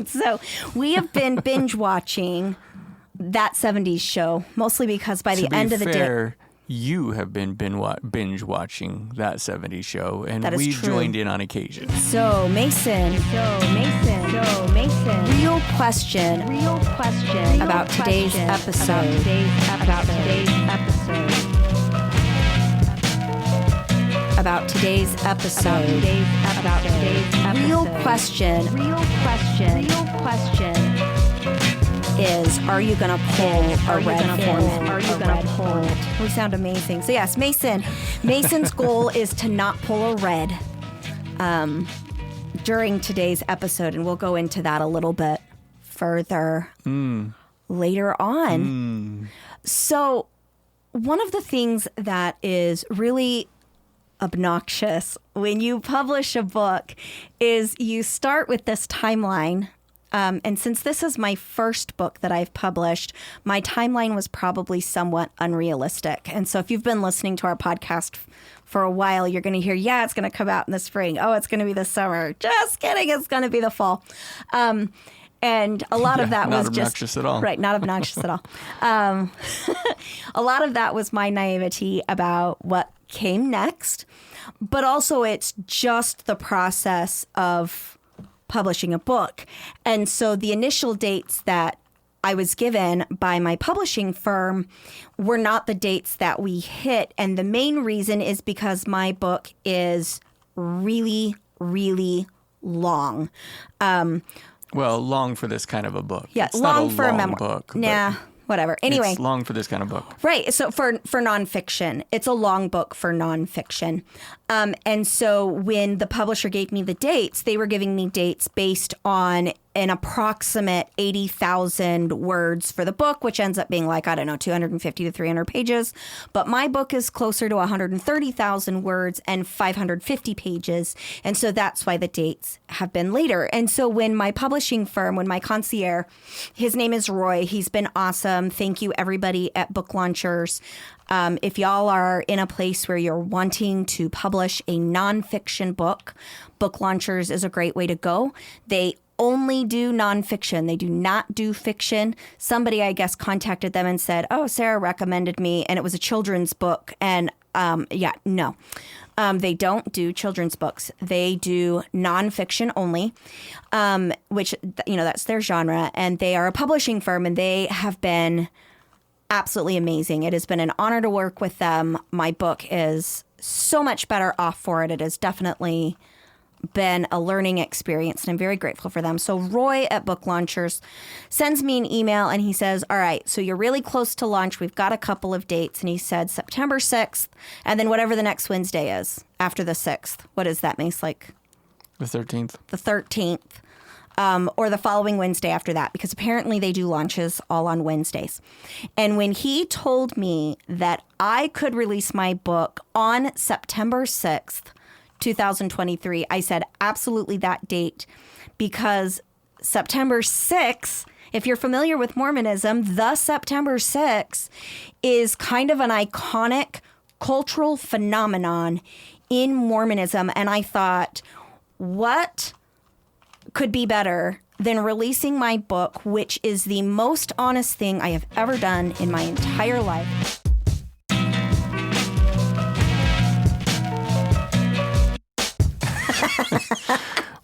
So we have been binge watching That 70s Show, mostly because by the end of the day... You have been binge watching That 70s Show, and we've joined in on occasion. So, Mason. Real question about today's episode. Real question is, are you going to pull a red Foreman? We sound amazing. So yes, Mason's goal is to not pull a red during today's episode, and we'll go into that a little bit further later on. So one of the things that is really obnoxious when you publish a book is you start with this timeline. And since this is my first book that I've published, my timeline was probably somewhat unrealistic. And so if you've been listening to our podcast for a while, you're going to hear, it's going to come out in the spring. Oh, it's going to be the summer. Just kidding. It's going to be the fall. And a lot of that was just... Not obnoxious at all. Right, not obnoxious at all. A lot of that was my naivety about what came next. But also it's just the process of publishing a book. And so the initial dates that I was given by my publishing firm were not the dates that we hit. And the main reason is because my book is really, really long. Long for this kind of a book. Yeah, it's long not a for long a memoir. book. Whatever. Anyway. It's long for this kind of book. Right. So for nonfiction, it's a long book for nonfiction. And so when the publisher gave me the dates, they were giving me dates based on an approximate 80,000 words for the book, which ends up being 250 to 300 pages. But my book is closer to 130,000 words and 550 pages. And so that's why the dates have been later. And so when my publishing firm, when my concierge, his name is Roy, he's been awesome. Thank you, everybody at Book Launchers. If y'all are in a place where you're wanting to publish a nonfiction book, Book Launchers is a great way to go. They only do nonfiction. They do not do fiction. Somebody, I guess, contacted them and said, Sarah recommended me, and it was a children's book. And no. They don't do children's books. They do nonfiction only, which, that's their genre. And they are a publishing firm, and they have been absolutely amazing. It has been an honor to work with them. My book is so much better off for it. It has definitely been a learning experience, and I'm very grateful for them. So Roy at Book Launchers sends me an email, and he says, all right, so you're really close to launch. We've got a couple of dates. And he said September 6th, and then whatever the next Wednesday is after the 6th. What is that, Mace? The 13th. The 13th. Or the following Wednesday after that, because apparently they do launches all on Wednesdays. And when he told me that I could release my book on September 6th, 2023, I said absolutely that date, because September 6th, if you're familiar with Mormonism, the September 6th is kind of an iconic cultural phenomenon in Mormonism. And I thought, what could be better than releasing my book, which is the most honest thing I have ever done in my entire life.